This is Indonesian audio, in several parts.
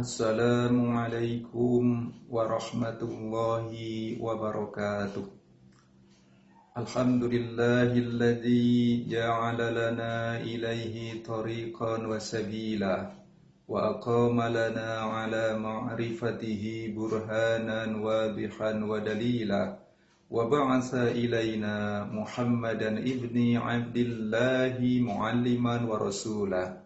Assalamualaikum warahmatullahi wabarakatuh. Alhamdulillahilladzi ja'ala lana ilaihi tariqan wa sabila wa aqama lana ala ma'rifatihi burhanan wadihan wa dalila wa ba'atha ilaina Muhammadan ibni Abdillahi mualliman wa rasulah.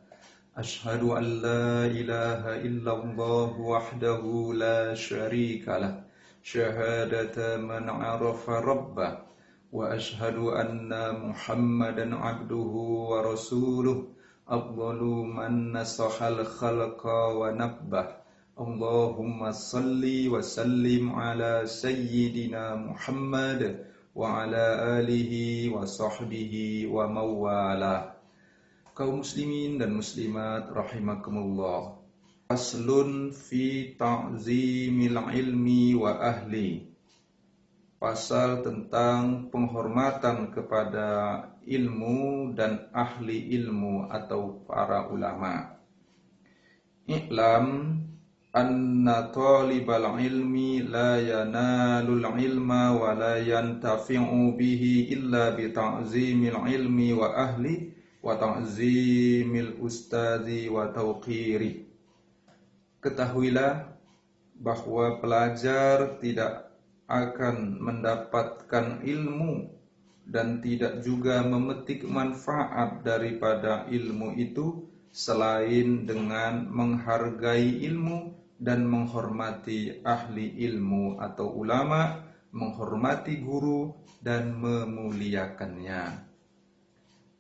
Ashhadu an la ilaha illallah wahdahu la syarika lah syahadata man arafa rabbah wa ashhadu anna Muhammadan abduhu wa rasuluh afdalu man nasahal khalqa wa nabbah. Allahumma salli wa sallim ala sayyidina Muhammad wa ala alihi wa sahbihi wa mawalah. Kaum muslimin dan muslimat rahimakumullah. Faslun fi ta'zimil ilmi wa ahli. Pasal tentang penghormatan kepada ilmu dan ahli ilmu atau para ulama. I'lam anna talibal ilmi la yanalul ilma wa la yantafi'u bihi illa bi ta'zimil ilmi wa ahli wa ta'zimil ustazi wa tauqiri. Ketahuilah bahwa pelajar tidak akan mendapatkan ilmu dan tidak juga memetik manfaat daripada ilmu itu selain dengan menghargai ilmu dan menghormati ahli ilmu atau ulama, menghormati guru dan memuliakannya.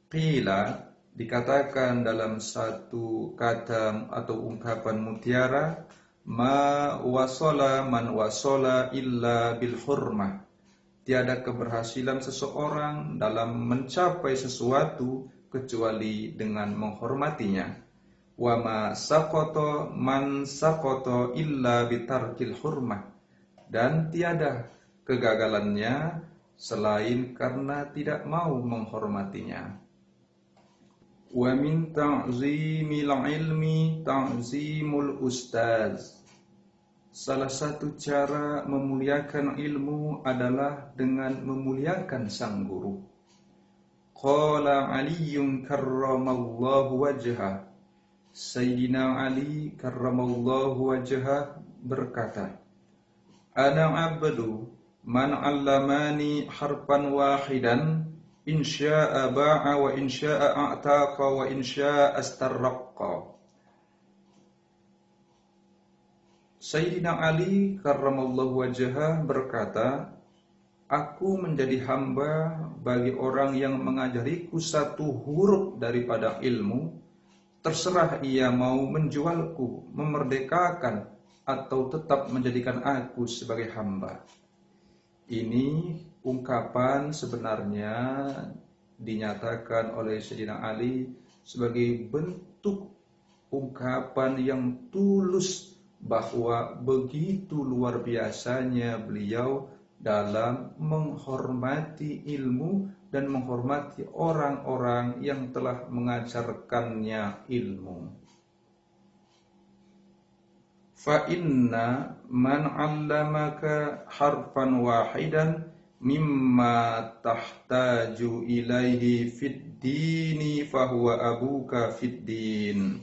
Qila, dikatakan dalam satu kata atau ungkapan mutiara, ma wasala man wasala illa bil hurmah. Tiada keberhasilan seseorang dalam mencapai sesuatu kecuali dengan menghormatinya. Wa ma saqata man saqata illa bitarkil hurmah. Dan tiada kegagalannya selain karena tidak mau menghormatinya. Wa min ta'zimil ilmi ta'zimul ustaz. Salah satu cara memuliakan ilmu adalah dengan memuliakan sang guru. Qala Aliyyun karramallahu wajhah. Sayyidina Ali karramallahu wajhah berkata, Ana abdu man 'allamani harfan wahidan insya'a ba'a wa insya'a a'taqa wa insya'a astarraqqa. Sayyidina Ali karramallahu wajhah berkata, aku menjadi hamba bagi orang yang mengajariku satu huruf daripada ilmu, terserah ia mau menjualku, memerdekakan, atau tetap menjadikan aku sebagai hamba. Ini ungkapan sebenarnya dinyatakan oleh Sayyidina Ali sebagai bentuk ungkapan yang tulus bahwa begitu luar biasanya beliau dalam menghormati ilmu dan menghormati orang-orang yang telah mengajarkannya ilmu. Fa inna man 'allamaka harfan wahidan mimma tahtaju ilaihi fid dini fahuwa abuka fid din.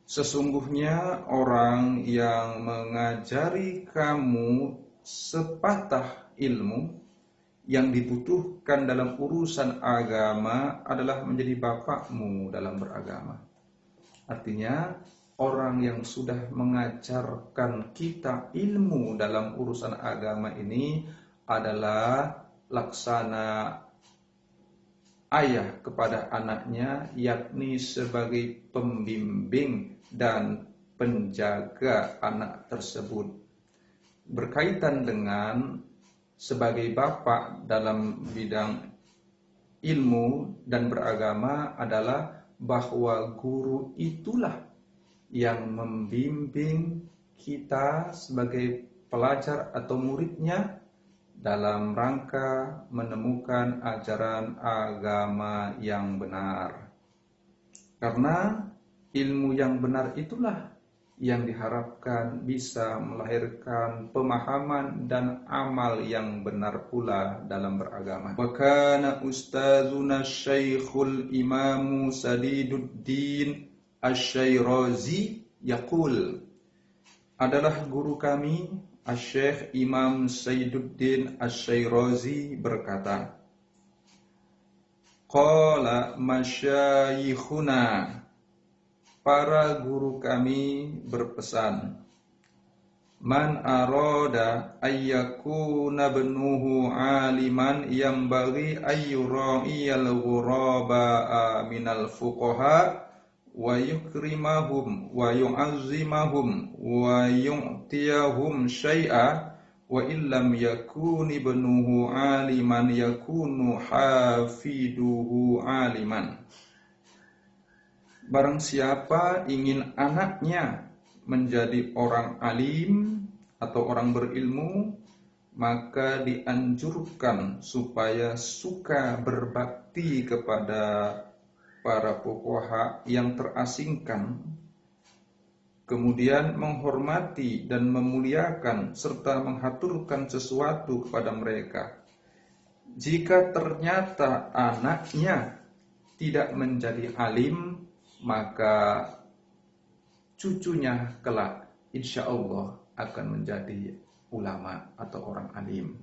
Sesungguhnya orang yang mengajari kamu sepatah ilmu yang dibutuhkan dalam urusan agama adalah menjadi bapakmu dalam beragama. Artinya orang yang sudah mengajarkan kita ilmu dalam urusan agama ini adalah laksana ayah kepada anaknya, yakni sebagai pembimbing dan penjaga anak tersebut. Berkaitan dengan sebagai bapak dalam bidang ilmu dan beragama adalah bahwa guru itulah yang membimbing kita sebagai pelajar atau muridnya dalam rangka menemukan ajaran agama yang benar. Karena ilmu yang benar itulah yang diharapkan bisa melahirkan pemahaman dan amal yang benar pula dalam beragama. Wa kana ustazuna Syekhul Imam Sadiduddin Asy-Syairazi yaqul, adalah guru kami Asy-Syekh Imam Saiduddin Asy-Syairazi berkata, qala masyayikhuna, para guru kami berpesan, man arada ayyakuna benuhu aliman yambaghi ayyura'iyal ghuraba minal fuqaha wa yukrimahum wa yu'azzimahum wa yu'tiyahum syai'a wa illam yakuni benuhu aliman yakunu hafiduhu aliman. Barang siapa ingin anaknya menjadi orang alim atau orang berilmu, maka dianjurkan supaya suka berbakti kepada para fuqaha yang terasingkan, kemudian menghormati dan memuliakan serta menghaturkan sesuatu kepada mereka. Jika ternyata anaknya tidak menjadi alim, maka cucunya kelak insya Allah akan menjadi ulama atau orang alim.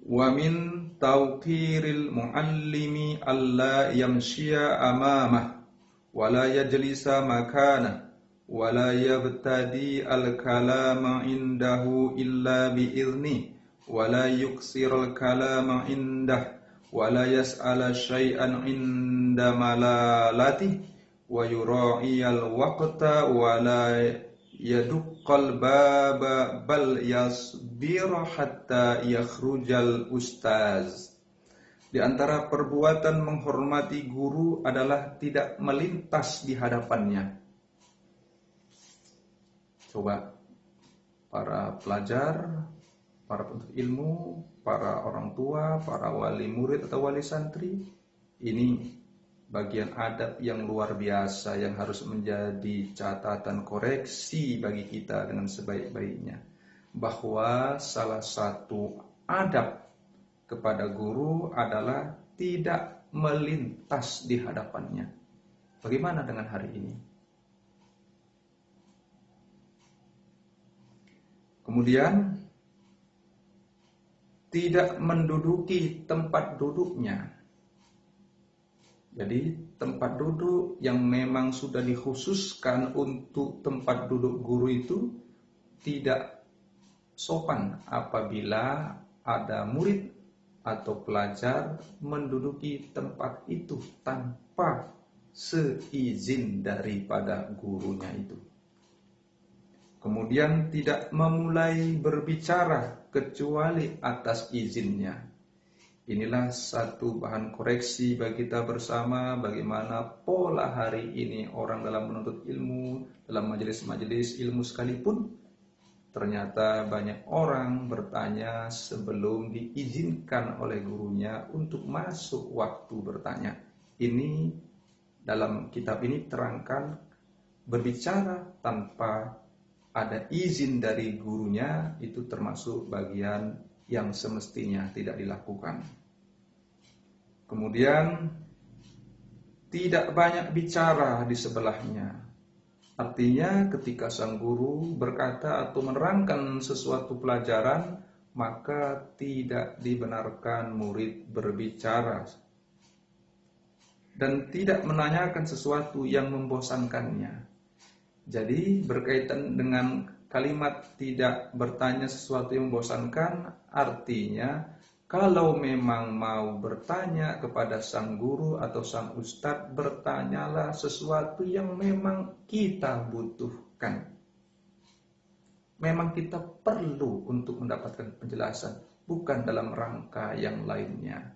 Wa min tawqiril muallimi alla yamshiya amamah wa la yajlisa makana wa la yabtadi al-kalama indahu illa bi'izni wa la yuksirul kalama indah wa la yas'ala syai'an inda malalati wa yura'iyal waqta wa la yaduqqal baba bal yasbir hatta yakhrujal ustaz. Di antara perbuatan menghormati guru adalah tidak melintas di hadapannya. Coba para pelajar, para penuntut ilmu, para orang tua, para wali murid atau wali santri, ini bagian adab yang luar biasa yang harus menjadi catatan koreksi bagi kita dengan sebaik-baiknya. Bahwa salah satu adab kepada guru adalah tidak melintas di hadapannya. Bagaimana dengan hari ini? Kemudian tidak menduduki tempat duduknya. Jadi tempat duduk yang memang sudah dikhususkan untuk tempat duduk guru itu tidak sopan apabila ada murid atau pelajar menduduki tempat itu tanpa seizin daripada gurunya itu. Kemudian tidak memulai berbicara kecuali atas izinnya. Inilah satu bahan koreksi bagi kita bersama bagaimana pola hari ini orang dalam menuntut ilmu, dalam majelis-majelis ilmu sekalipun. Ternyata banyak orang bertanya sebelum diizinkan oleh gurunya untuk masuk waktu bertanya. Ini dalam kitab ini terangkan berbicara tanpa ada izin dari gurunya itu termasuk bagian yang semestinya tidak dilakukan. Kemudian tidak banyak bicara di sebelahnya. Artinya ketika sang guru berkata atau menerangkan sesuatu pelajaran, maka tidak dibenarkan murid berbicara dan tidak menanyakan sesuatu yang membosankannya. Jadi berkaitan dengan kalimat tidak bertanya sesuatu yang membosankan, artinya kalau memang mau bertanya kepada sang guru atau sang ustadz, bertanyalah sesuatu yang memang kita butuhkan. Memang kita perlu untuk mendapatkan penjelasan, bukan dalam rangka yang lainnya.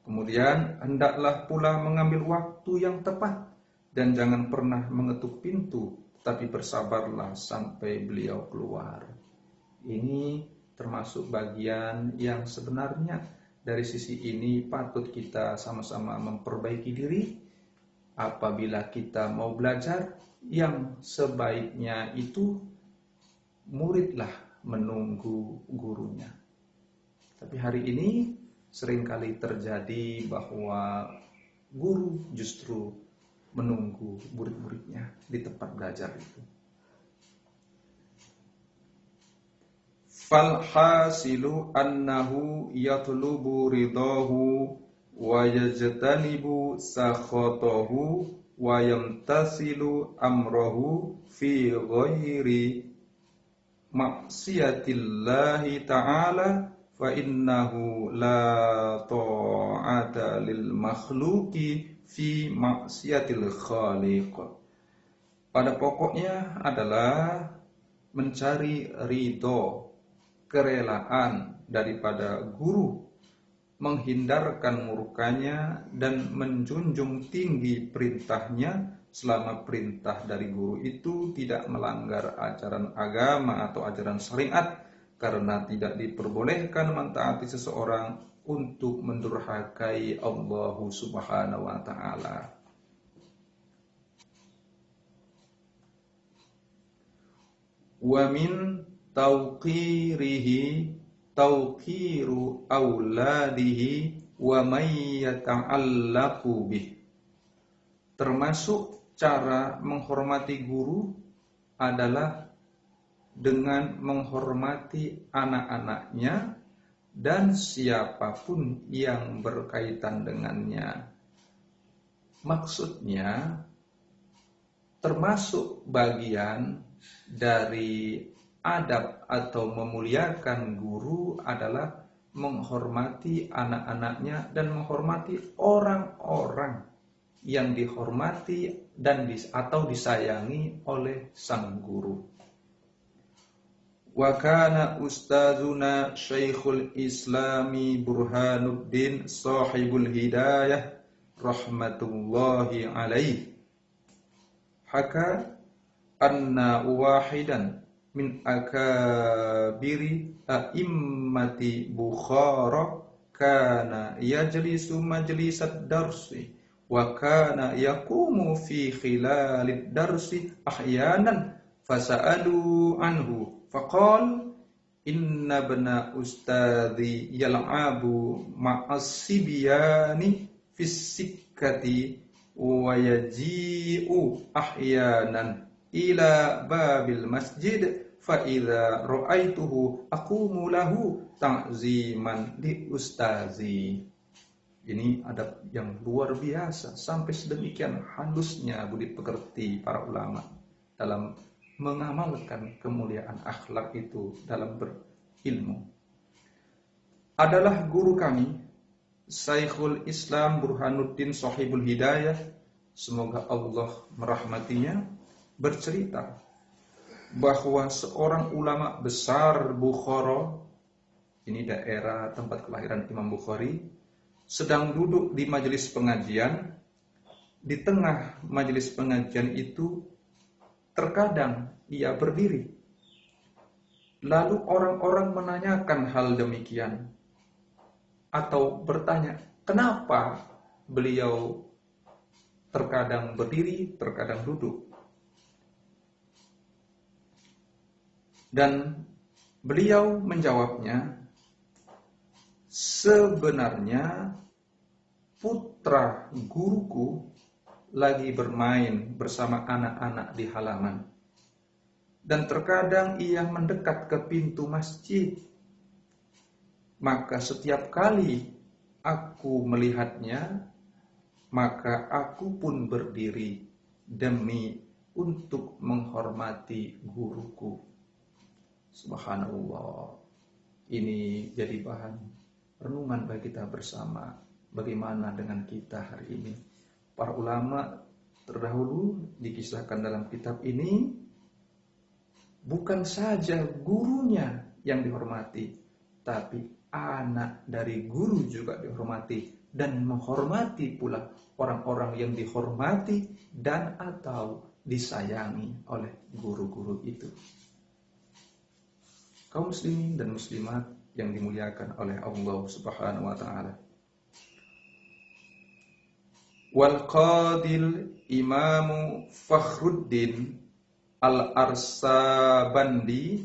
Kemudian hendaklah pula mengambil waktu yang tepat dan jangan pernah mengetuk pintu, tapi bersabarlah sampai beliau keluar. Ini termasuk bagian yang sebenarnya dari sisi ini patut kita sama-sama memperbaiki diri apabila kita mau belajar, yang sebaiknya itu muridlah menunggu gurunya. Tapi hari ini seringkali terjadi bahwa guru justru menunggu murid-muridnya di tempat belajar itu. Falhasilu annahu yatlubu ridahu wa yajtanibu sakhatahu wa yamtasilu amrahu fi ghairi maksiyatillahi ta'ala fa innahu la ta'ata lil makhluqi fi maksiatil khaliq. Pada pokoknya adalah mencari ridho, kerelaan daripada guru, menghindarkan murkanya dan menjunjung tinggi perintahnya selama perintah dari guru itu tidak melanggar ajaran agama atau ajaran syariat, karena tidak diperbolehkan mentaati seseorang untuk mendurhakai Allah Subhanahu wa taala. Wa min tauqirihi tauqiru auladihi wa may yata'allaqu bih. Termasuk cara menghormati guru adalah dengan menghormati anak-anaknya dan siapapun yang berkaitan dengannya. Maksudnya, termasuk bagian dari adab atau memuliakan guru adalah menghormati anak-anaknya dan menghormati orang-orang yang dihormati dan atau disayangi oleh sang guru. Wa kana ustazuna Syekhul Islami Burhanuddin Sahibul Hidayah rahmatullahi alaih haka anna wahidan min akabiri a'immati Bukhara kana yajlisu majlisad darsi wa kana yaqumu fi khilalid darsi ahyanan fasa'alu anhu faqal inna bna ustadhi yal'abu ma'as-sibyani fis sikkati wa yaji'u ahyanan ila babil masjid fa idza ra'aituhu aqumu lahu ta'ziman li ustazi. Ini adab yang luar biasa, sampai sedemikian halusnya budi pekerti para ulama dalam mengamalkan kemuliaan akhlak itu dalam berilmu. Adalah guru kami Syekhul Islam Burhanuddin Sahibul Hidayah, semoga Allah merahmatinya, bercerita bahwa seorang ulama besar Bukhara, ini daerah tempat kelahiran Imam Bukhari, sedang duduk di majelis pengajian. Di tengah majelis pengajian itu terkadang ia berdiri. Lalu orang-orang menanyakan hal demikian atau bertanya, kenapa beliau terkadang berdiri, terkadang duduk? Dan beliau menjawabnya, sebenarnya putra guruku lagi bermain bersama anak-anak di halaman. Dan terkadang ia mendekat ke pintu masjid. Maka setiap kali aku melihatnya, maka aku pun berdiri demi untuk menghormati guruku. Subhanallah. Ini jadi bahan renungan bagi kita bersama. Bagaimana dengan kita hari ini? Para ulama terdahulu dikisahkan dalam kitab ini, bukan saja gurunya yang dihormati, tapi anak dari guru juga dihormati, dan menghormati pula orang-orang yang dihormati dan atau disayangi oleh guru-guru itu. Kaum muslimin dan muslimat yang dimuliakan oleh Allah Subhanahu wa taala. Wal qadil Imamu Fakhruddin Al-Arsabandi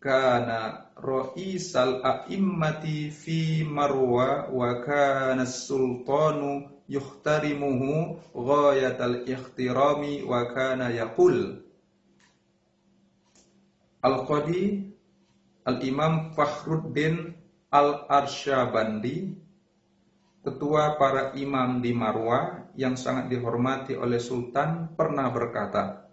kana ra'isal a'immati fi Marwa wa kana sultanu yuhtarimuhu ghayatal ikhtirami wa kana yaqul. Al-Qadi Al-Imam Fakhruddin Al-Arshabandi, ketua para imam di Marwa yang sangat dihormati oleh Sultan, pernah berkata,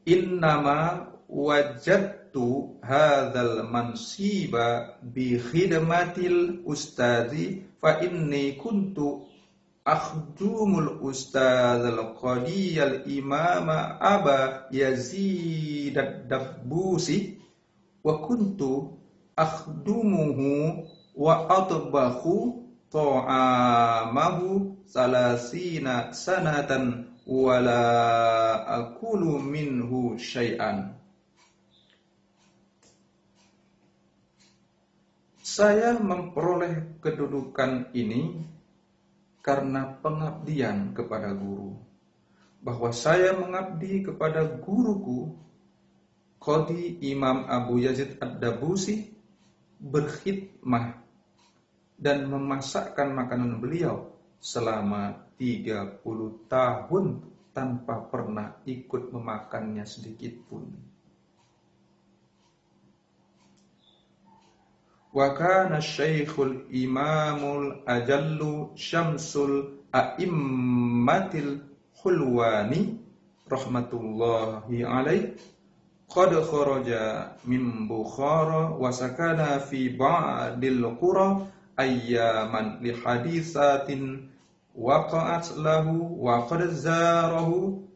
Innama wajadtu hadzal mansiba bi khidmatil ustazi fa inni kuntu akhdumul ustadzal qadiyal imama Aba Yazid ad-Dabbusi wa kuntu akhdumuhu wa atbahu ta'amahu salasina sanatan wala akulu minhu syai'an. Saya memperoleh kedudukan ini karena pengabdian kepada guru, bahwa saya mengabdi kepada guruku Qadi Imam Abu Yazid ad-Dabusi, berkhidmah dan memasakkan makanan beliau selama 30 tahun tanpa pernah ikut memakannya sedikit pun. Wa kana Syekhul Imamul Ajallu Syamsul A'immatil Hulwani rahmatullahi alaih qad kharaja min Bukhara wa sakana fi ba'dil qura ayyaman li haditsatin waqa'at lahu wa qad zarahu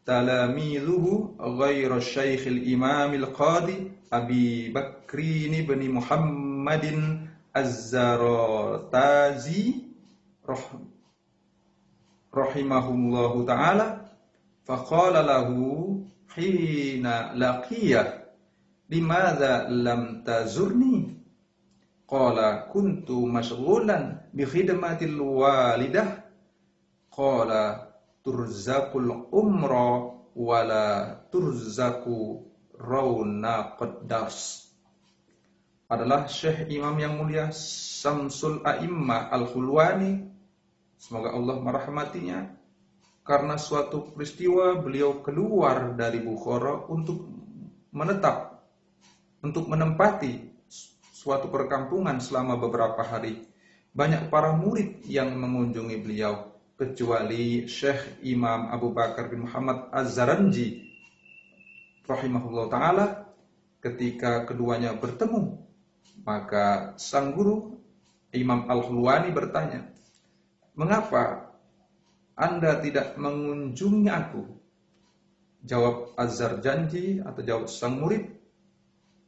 talamizuhu ghairu Syekhil Imamil Qadi Abi Bakrin ibn Muhammadin Az-Zaratazi rahimahullahu ta'ala faqala lahu hina laqiyah limadha lam tazurni qala kuntu mashghulan bi khidmatil walidah qala turzaqul umra wala turzaqu raunaqad dars. Adalah Syekh Imam yang mulia Syamsul A'immah Al-Hulwani, semoga Allah merahmatinya, karena suatu peristiwa beliau keluar dari Bukhara untuk menetap, untuk menempati suatu perkampungan selama beberapa hari. Banyak para murid yang mengunjungi beliau, kecuali Syekh Imam Abu Bakar bin Muhammad Az-Zaranji rahimahullah ta'ala. Ketika keduanya bertemu, maka sang guru Imam Al-Hulwani bertanya, mengapa Anda tidak mengunjungi aku? Jawab Az-Zarjanji atau jawab sang murid,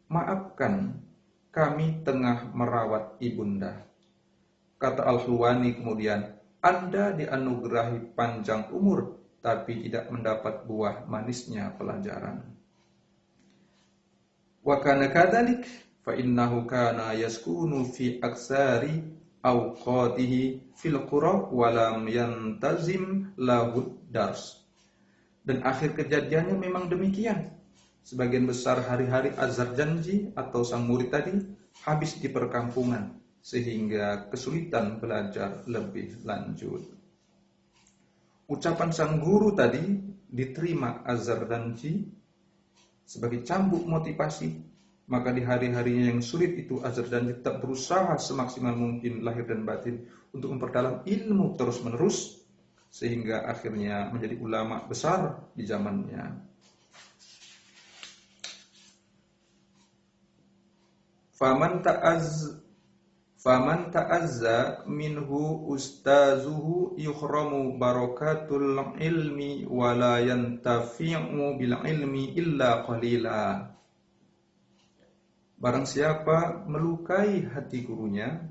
maafkan, kami tengah merawat ibunda. Kata Al-Hulwani kemudian, Anda dianugerahi panjang umur, tapi tidak mendapat buah manisnya pelajaran. Wa kana kadzalik fa innahu kana yaskunu fi aksari awqatihi fil qura wa lam yantazim lahu dars. Dan akhir kejadiannya memang demikian. Sebagian besar hari-hari Az-Zarjanji atau sang murid tadi habis di perkampungan, sehingga kesulitan belajar lebih lanjut. Ucapan sang guru tadi diterima Az-Zarjanji sebagai cambuk motivasi, maka di hari-harinya yang sulit itu Az-Zarjanji tetap berusaha semaksimal mungkin lahir dan batin untuk memperdalam ilmu terus-menerus, sehingga akhirnya menjadi ulama besar di zamannya. Faman ta'azza minhu ustazuhu yukhramu barakatul ilmi wa la yantafi'u bil ilmi illa qalila. Barang siapa melukai hati gurunya,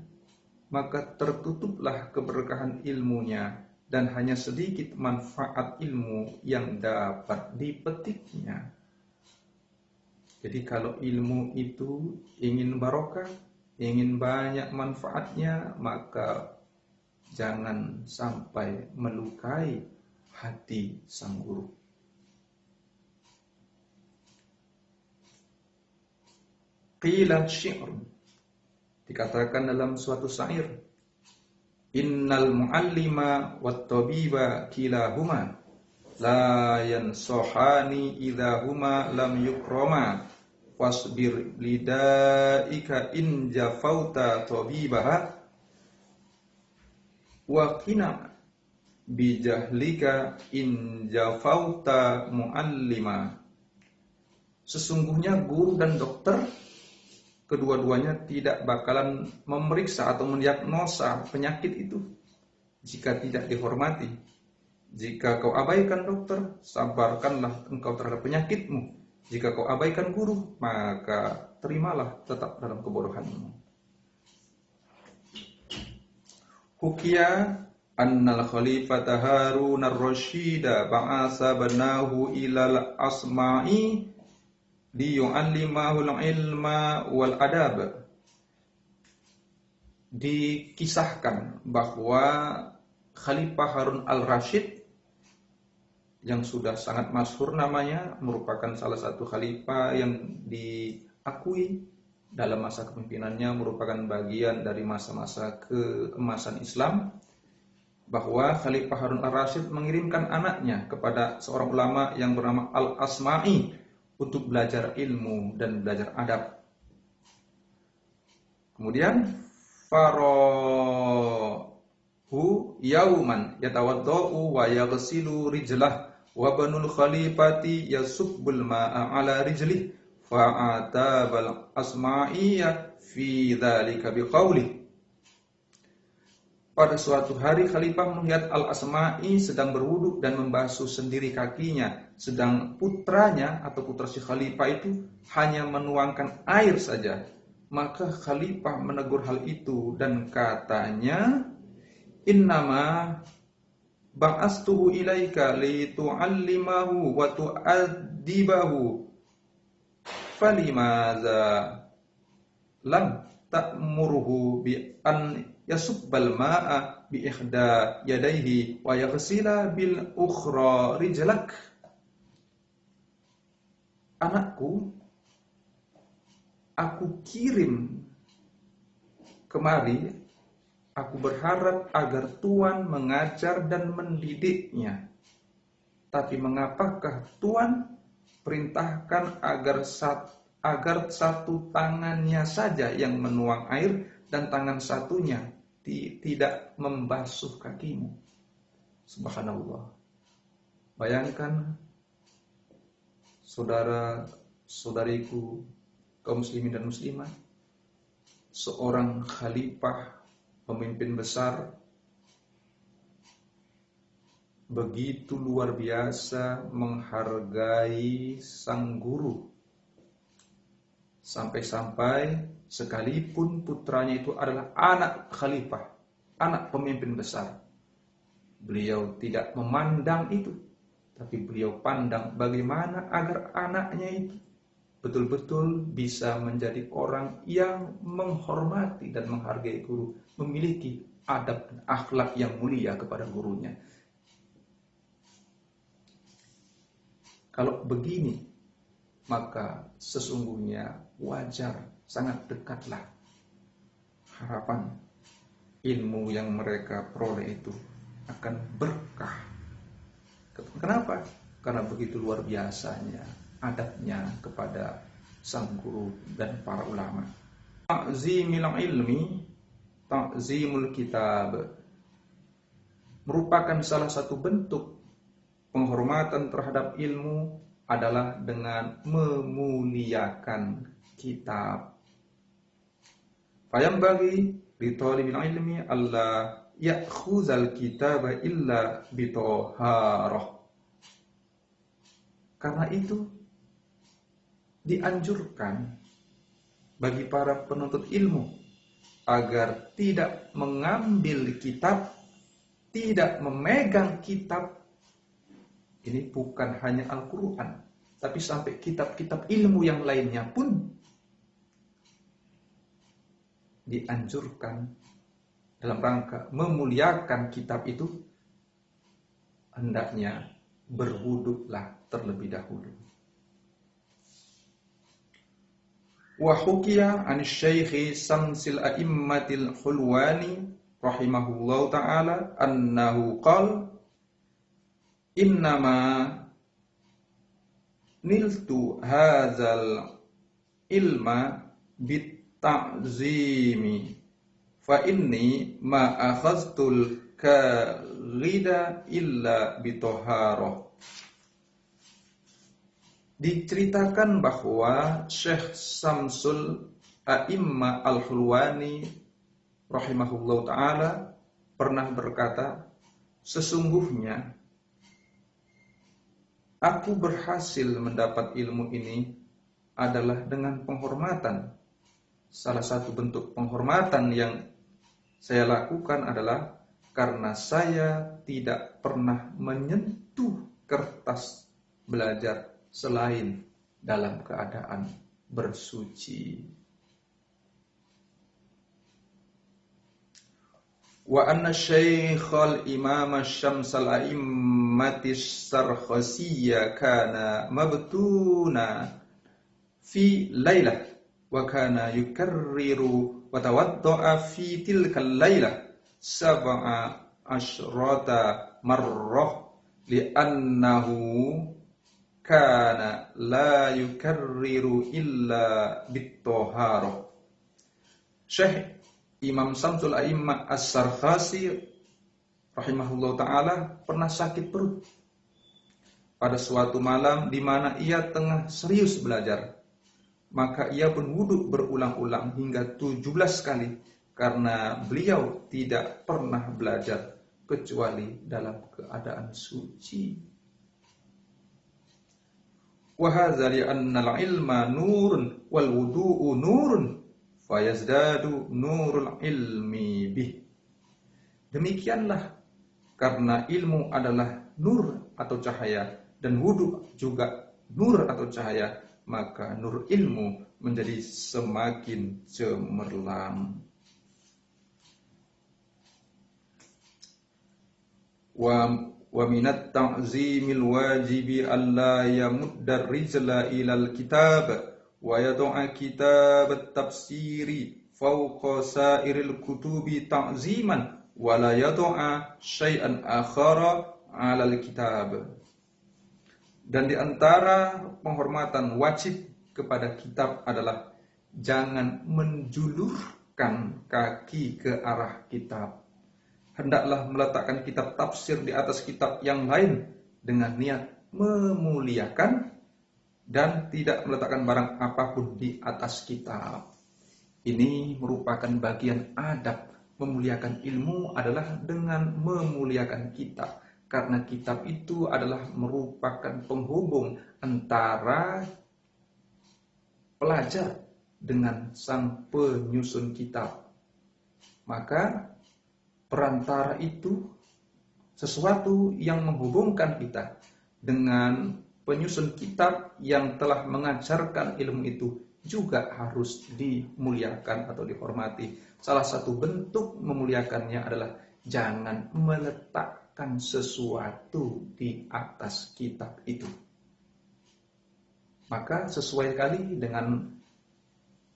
maka tertutuplah keberkahan ilmunya dan hanya sedikit manfaat ilmu yang dapat dipetiknya. Jadi kalau ilmu itu ingin barokah, ingin banyak manfaatnya, maka jangan sampai melukai hati sang guru. Qila syi'r, dikatakan dalam suatu syair, innal muallima wat tabiba kilahuma la yansohani idza huma lam yukrama wasbir lidaika in jafauta tabibaha wa qina bijahlika in jafauta muallima. Sesungguhnya guru dan dokter kedua-duanya tidak bakalan memeriksa atau mendiagnosa penyakit itu jika tidak dihormati. Jika kau abaikan dokter, sabarkanlah engkau terhadap penyakitmu. Jika kau abaikan guru, maka terimalah tetap dalam kebodohanmu. Hukiya annal khalifata Harun ar-Rasyida ba'asa banahu ilal asma'i liyu'allimahul ilma wal adab. Dikisahkan bahwa Khalifah Harun al-Rasyid yang sudah sangat masyhur namanya, merupakan salah satu khalifah yang diakui dalam masa kepemimpinannya, merupakan bagian dari masa-masa keemasan Islam, bahwa Khalifah Harun al-Rasyid mengirimkan anaknya kepada seorang ulama yang bernama Al-Asma'i untuk belajar ilmu dan belajar adab. Kemudian farahu yauman yatawaddau wa yaghsilu rijlah wa banul khalifati yasubbul ma'a ala rijlih fa'atabal asma'iyya fi dzalika biqaulih. Pada suatu hari Khalifah melihat Al-Asma'i sedang berwudu dan membasuh sendiri kakinya, sedang putranya atau putra si Khalifah itu hanya menuangkan air saja. Maka Khalifah menegur hal itu dan katanya, innama ba'astuhu ilaika litu'allimahu wa tu'addibahu falimaza lam ta'muruhu bi an yasubbal ma'a bi ihda yadayhi wa yaghsila bil ukhra rijlak. Anakku, aku kirim kemari, aku berharap agar Tuan mengajar dan mendidiknya. Tapi mengapakah Tuan perintahkan agar satu tangannya saja yang menuang air dan tangan satunya tidak membasuh kakimu? Subhanallah. Bayangkan saudara-saudariku kaum muslimin dan muslimah, seorang khalifah, pemimpin besar, begitu luar biasa menghargai sang guru, sampai-sampai sekalipun putranya itu adalah anak khalifah, anak pemimpin besar, beliau tidak memandang itu, tapi beliau pandang bagaimana agar anaknya itu betul-betul bisa menjadi orang yang menghormati dan menghargai guru, memiliki adab dan akhlak yang mulia kepada gurunya. Kalau begini, maka sesungguhnya wajar, sangat dekatlah harapan ilmu yang mereka peroleh itu akan berkah. Kenapa? Karena begitu luar biasanya adabnya kepada sang guru dan para ulama. Ta'zimil ilmi, ta'zimul kitab, merupakan salah satu bentuk penghormatan terhadap ilmu adalah dengan memuliakan kitab. Fayambaghi li talibil ilmi alla ya'khuzal kitaba illa bitoharah. Karena itu dianjurkan bagi para penuntut ilmu agar tidak mengambil kitab, tidak memegang kitab. Ini bukan hanya Al-Quran, tapi sampai kitab-kitab ilmu yang lainnya pun dianjurkan dalam rangka memuliakan kitab itu, hendaknya berwuduklah terlebih dahulu. Wa hukiya an Syekh Samsil A'immatil Hulwani rahimahullahu ta'ala annahu qala innama niltu hadzal ilma bitta'zimi fa inni ma akhadtul karida illa bitoharoh. Diceritakan bahwa Syekh Samsul A'imma Al-Hulwani rahimahullah ta'ala pernah berkata, sesungguhnya aku berhasil mendapat ilmu ini adalah dengan penghormatan. Salah satu bentuk penghormatan yang saya lakukan adalah karena saya tidak pernah menyentuh kertas belajar selain dalam keadaan bersuci. Wa anna Syekhul Imam Syamsul A'immatis Sarkhasiyya kana mabtuna fi lailah wa kana yukarriru wa tawadda'a fi tilkal lailah sab'a asyrata marrah li'annahu kana la yukarriru illa bittoharoh. Syekh Imam Samsul A'immah As-Sarkhasi rahimahullah ta'ala pernah sakit perut pada suatu malam di mana ia tengah serius belajar. Maka ia pun wudhu berulang-ulang hingga 17 kali karena beliau tidak pernah belajar kecuali dalam keadaan suci. Wa hadza li anna al-ilma nurun wal wudu'u nurun fayazdadu nurul ilmi bih. Demikianlah karena ilmu adalah nur atau cahaya dan wudu juga nur atau cahaya, maka nur ilmu menjadi semakin cemerlang. Wa minat ta'zimil wajibi alla yamuddar rijla ilal kitab wa yad'a kitab at-tafsiri fawqa sairil kutubi ta'ziman wa la yad'a syai'an akhara 'alal kitab. Dan di antara penghormatan wajib kepada kitab adalah jangan menjulurkan kaki ke arah kitab. Hendaklah meletakkan kitab tafsir di atas kitab yang lain dengan niat memuliakan dan tidak meletakkan barang apapun di atas kitab. Ini merupakan bagian adab. Memuliakan ilmu adalah dengan memuliakan kitab. Karena kitab itu adalah merupakan penghubung antara pelajar dengan sang penyusun kitab. Maka perantara itu sesuatu yang menghubungkan kita dengan penyusun kitab yang telah mengajarkan ilmu itu juga harus dimuliakan atau dihormati. Salah satu bentuk memuliakannya adalah jangan meletakkan sesuatu di atas kitab itu. Maka sesuai kali dengan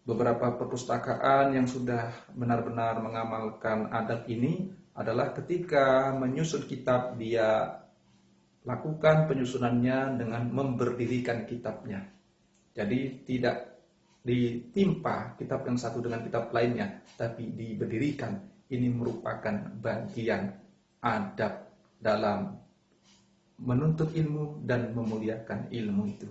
beberapa perpustakaan yang sudah benar-benar mengamalkan adab ini adalah ketika menyusun kitab, dia lakukan penyusunannya dengan memberdirikan kitabnya. Jadi tidak ditimpa kitab yang satu dengan kitab lainnya, tapi diberdirikan. Ini merupakan bagian adab dalam menuntut ilmu dan memuliakan ilmu itu.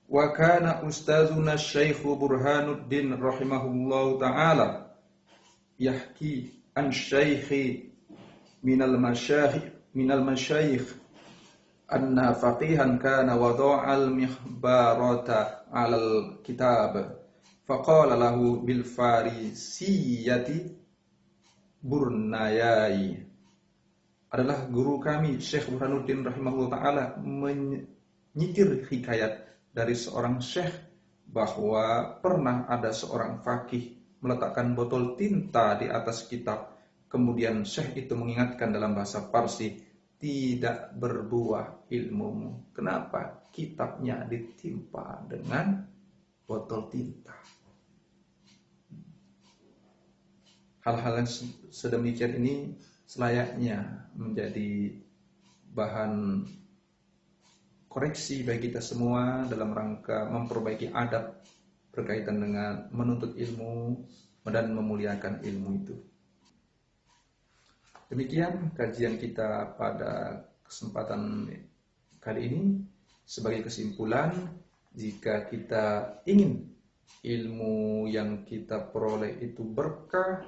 Wa kana ustazuna Syekh Burhanuddin rahimahullahu ta'ala yahki an syekhi minal masyayikh anna faqihan kana wada'al mihbarata 'alal kitab faqala lahu bil farisiyati burnayai. Adalah guru kami Syekh Burhanuddin rahimahullahu ta'ala menyitir hikayat dari seorang syekh bahwa pernah ada seorang faqih meletakkan botol tinta di atas kitab. Kemudian Syekh itu mengingatkan dalam bahasa Parsi, tidak berbuah ilmumu. Kenapa? Kitabnya ditimpa dengan botol tinta. Hal-hal yang sedemikian ini selayaknya menjadi bahan koreksi bagi kita semua dalam rangka memperbaiki adab berkaitan dengan menuntut ilmu dan memuliakan ilmu itu. Demikian kajian kita pada kesempatan kali ini. Sebagai kesimpulan, jika kita ingin ilmu yang kita peroleh itu berkah,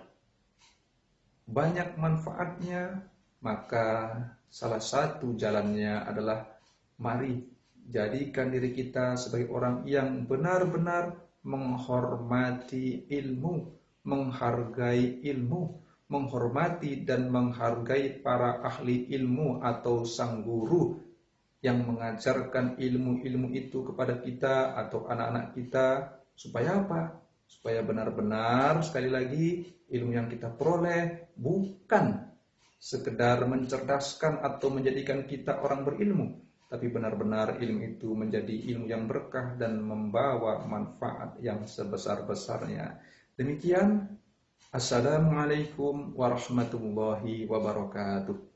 banyak manfaatnya, maka salah satu jalannya adalah mari jadikan diri kita sebagai orang yang benar-benar menghormati ilmu, menghargai ilmu, menghormati dan menghargai para ahli ilmu atau sang guru yang mengajarkan ilmu-ilmu itu kepada kita atau anak-anak kita. Supaya apa? Supaya benar-benar, sekali lagi, ilmu yang kita peroleh bukan sekedar mencerdaskan atau menjadikan kita orang berilmu, tapi benar-benar ilmu itu menjadi ilmu yang berkah dan membawa manfaat yang sebesar-besarnya. Demikian, Assalamualaikum warahmatullahi wabarakatuh.